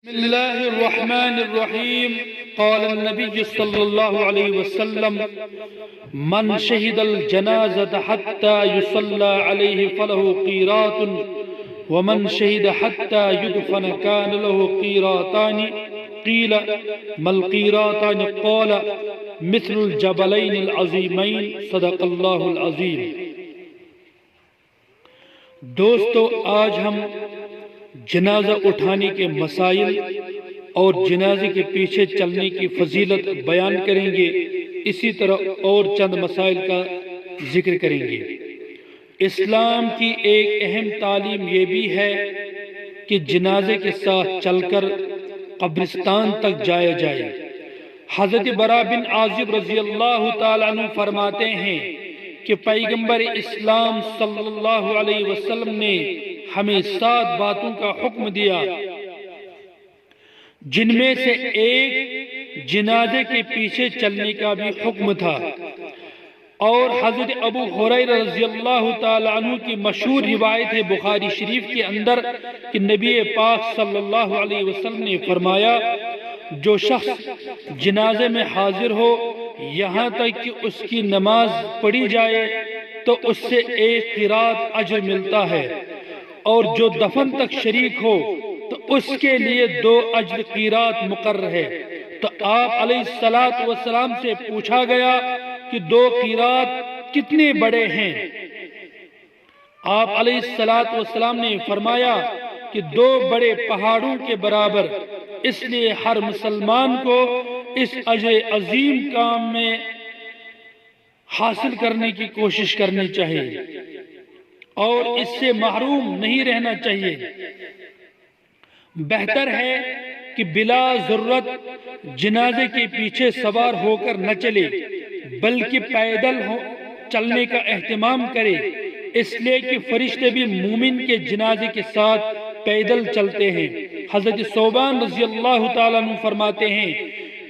بسم الله الرحمن الرحيم. قال النبي صلى الله عليه وسلم: من شهد الجنازة حتى يصلى عليه فله قيراط، ومن شهد حتى يدفن كان له قيراطان. قيل: ما القيراطان؟ قال: مثل الجبلين العظيمين. صدق اللہ العظیم. دوستو، آج ہم جنازہ اٹھانے کے مسائل اور جنازے کے پیچھے چلنے کی فضیلت بیان کریں گے. اسی طرح اور چند مسائل کا ذکر کریں گے. اسلام کی ایک اہم تعلیم یہ بھی ہے کہ جنازے کے ساتھ چل کر قبرستان تک جایا جائے. حضرت برا بن عازب رضی اللہ تعالیٰ عنہ فرماتے ہیں کہ پیغمبر اسلام صلی اللہ علیہ وسلم نے ہمیں 7 باتوں کا حکم دیا، جن میں سے ایک جنازے کے پیچھے چلنے کا بھی حکم تھا. اور حضرت ابو ہریرہ رضی اللہ تعالی عنہ کی مشہور روایت ہے بخاری شریف کے اندر کہ نبی پاک صلی اللہ علیہ وسلم نے فرمایا: جو شخص جنازے میں حاضر ہو یہاں تک کہ اس کی نماز پڑھی جائے تو اس سے 1 قیراط اجر ملتا ہے، اور جو دفن تک شریک ہو تو اس کے لیے 2 اجر قیراط مقرر ہے. تو آپ علیہ السلام سے پوچھا گیا کہ 2 قیراط کتنے بڑے ہیں؟ آپ علیہ السلام نے فرمایا کہ 2 بڑے پہاڑوں کے برابر. اس لیے ہر مسلمان کو اس اجر عظیم کام میں حاصل کرنے کی کوشش کرنی چاہیے اور اس سے محروم نہیں رہنا چاہیے. بہتر ہے کہ بلا ضرورت جنازے کے پیچھے سوار ہو کر نہ چلے بلکہ پیدل چلنے کا اہتمام کرے، اس لیے کہ فرشتے بھی مومن کے جنازے کے ساتھ پیدل چلتے ہیں. حضرت ثوبان رضی اللہ تعالیٰ عنہ فرماتے ہیں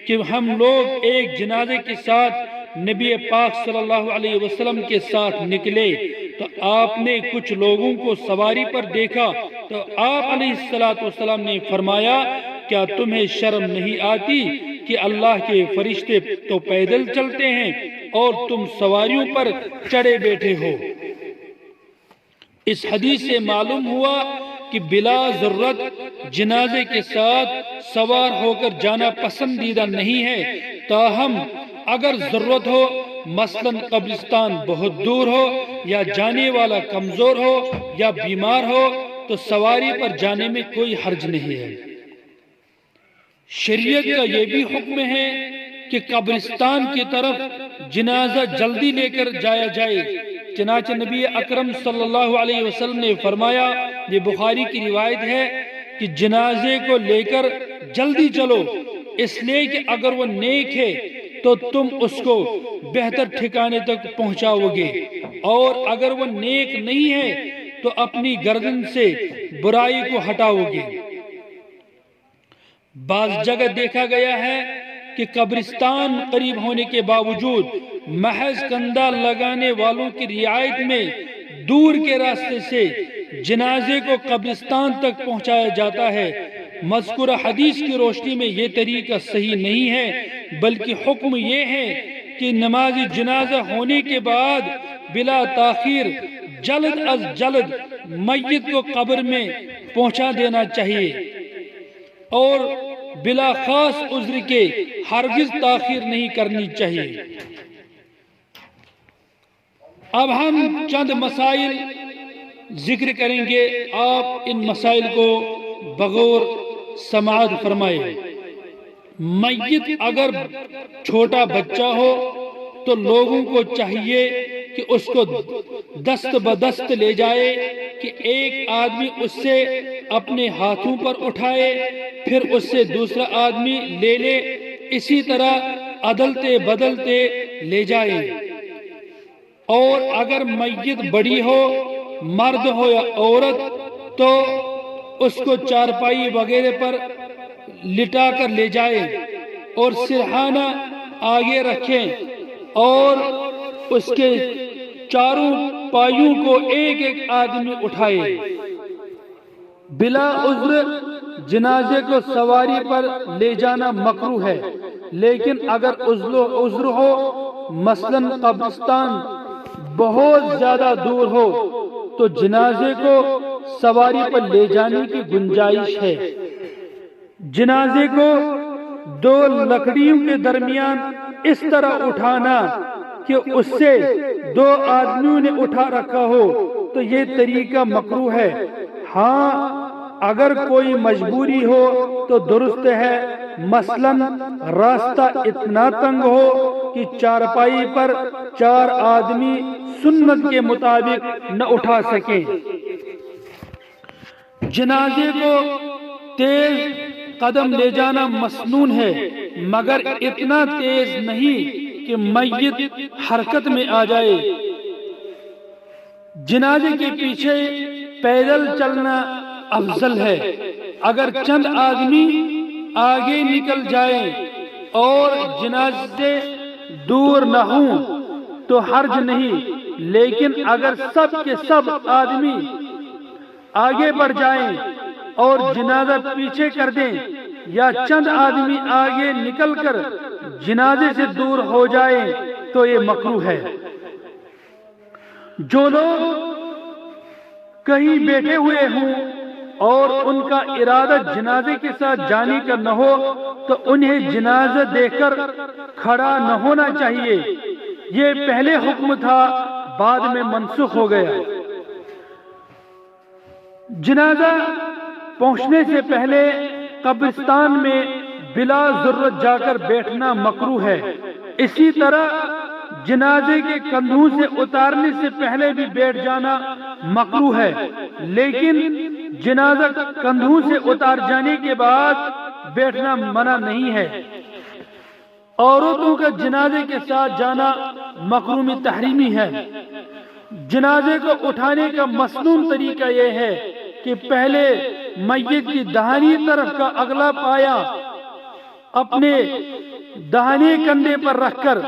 کہ ہم لوگ ایک جنازے کے ساتھ نبی پاک صلی اللہ علیہ وسلم کے ساتھ نکلے تو آپ نے کچھ لوگوں کو سواری پر دیکھا تو آپ علیہ السلام نے فرمایا: کیا تمہیں شرم نہیں آتی کہ اللہ کے فرشتے تو پیدل چلتے ہیں اور تم سواریوں پر چڑھے بیٹھے ہو؟ اس حدیث سے معلوم ہوا کہ بلا ضرورت جنازے کے ساتھ سوار ہو کر جانا پسندیدہ نہیں ہے. تاہم اگر ضرورت ہو، مثلا قبرستان بہت دور ہو یا جانے والا کمزور ہو یا بیمار ہو، تو سواری پر جانے میں کوئی حرج نہیں ہے. شریعت کا یہ بھی حکم ہے کہ قبرستان کی طرف جنازہ جلدی لے کر جایا جائے. چنانچہ نبی اکرم صلی اللہ علیہ وسلم نے فرمایا، یہ بخاری کی روایت ہے کہ جنازے کو لے کر جلدی چلو، اس لیے کہ اگر وہ نیک ہے تو تم اس کو بہتر ٹھکانے تک پہنچاؤ گے، اور اگر وہ نیک نہیں ہے تو اپنی گردن سے برائی کو ہٹاؤ گے. بعض جگہ دیکھا گیا ہے کہ قبرستان قریب ہونے کے باوجود محض کندہ لگانے والوں کی رعایت میں دور کے راستے سے جنازے کو قبرستان تک پہنچایا جاتا ہے. مذکورہ حدیث کی روشنی میں یہ طریقہ صحیح نہیں ہے، بلکہ حکم یہ ہے کہ نماز جنازہ ہونے کے بعد بلا تاخیر جلد از جلد میت کو قبر میں پہنچا دینا چاہیے اور بلا خاص عذر کے ہرگز تاخیر نہیں کرنی چاہیے. اب ہم چند مسائل ذکر کریں گے، آپ ان مسائل کو بغور سماعت فرمائے. میت اگر چھوٹا بچہ ہو تو لوگوں کو چاہیے کہ اس کو دست بدست لے جائے کہ ایک آدمی اس سے اپنے ہاتھوں پر اٹھائے، پھر اس سے دوسرا آدمی لے لے، اسی طرح عدلتے بدلتے لے جائے. اور اگر میت بڑی ہو، مرد ہو یا عورت، تو اس کو چارپائی وغیرہ پر لٹا کر لے جائے اور سرہانہ آگے رکھیں اور اس کے چاروں پایوں کو ایک ایک آدمی اٹھائے. بلا عذر جنازے کو سواری پر لے جانا مکروہ ہے، لیکن اگر عذر ہو، مثلا قبرستان بہت زیادہ دور ہو، تو جنازے کو سواری پر لے جانے کی گنجائش ہے۔ جنازے کو دو لکڑیوں کے درمیان اس طرح اٹھانا کہ اس سے دو آدمیوں نے اٹھا رکھا ہو تو یہ طریقہ مکروہ ہے۔ ہاں اگر کوئی مجبوری ہو تو درست ہے، مثلا راستہ اتنا تنگ ہو کہ چارپائی پر چار آدمی سنت کے مطابق نہ اٹھا سکیں۔ جنازے کو تیز قدم لے جانا مسنون ہے، مگر اتنا تیز نہیں کہ میت حرکت میں آ جائے۔ جنازے کے پیچھے پیدل چلنا افضل ہے۔ اگر چند آدمی آگے نکل جائیں اور جنازے دور نہ ہوں تو حرج نہیں، لیکن اگر سب کے سب آدمی آگے بڑھ جائیں اور جنازہ پیچھے کر دیں، یا چند آدمی آگے نکل کر جنازے سے دور ہو جائیں تو یہ مکروہ ہے۔ جو لوگ کہیں بیٹھے ہوئے ہوں اور ان کا ارادہ جنازے کے ساتھ جانے کا نہ ہو تو انہیں جنازہ دیکھ کر کھڑا نہ ہونا چاہیے۔ یہ پہلے حکم تھا، بعد میں منسوخ ہو گیا۔ جنازہ پہنچنے سے پہلے قبرستان میں بلا ضرورت جا کر بیٹھنا مکروہ ہے۔ اسی طرح جنازے کے کندھوں سے اتارنے سے پہلے بھی بیٹھ جانا مکروہ ہے، لیکن جنازہ کندھوں سے اتار جانے کے بعد بیٹھنا منع نہیں ہے۔ عورتوں کا جنازے کے ساتھ جانا مکروہ تحریمی ہے۔ جنازے کو اٹھانے کا مسنون طریقہ یہ ہے کہ پہلے میت کی داہنی طرف کا اگلا پایا اپنے داہنے کندھے پر رکھ کر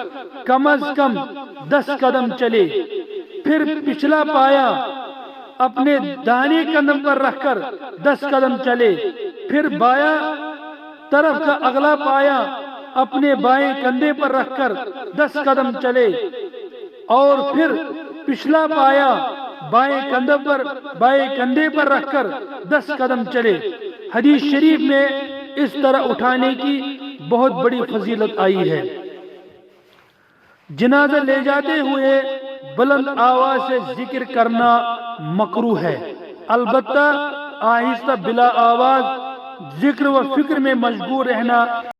کم از کم 10 قدم چلے، پھر پچھلا پایا اپنے داہنے کندھے پر رکھ کر 10 قدم چلے، پھر بایاں طرف کا اگلا پایا اپنے بائیں کندھے پر رکھ کر 10 قدم چلے، اور پھر پچھلا پایا بائیں کندھے پر رکھ کر 10 قدم چلے۔ حدیث شریف میں اس طرح اٹھانے کی بہت بڑی فضیلت آئی ہے۔ جنازہ لے جاتے ہوئے بلند آواز سے ذکر کرنا مکروہ ہے، البتہ آہستہ بلا آواز ذکر و فکر میں مشغول رہنا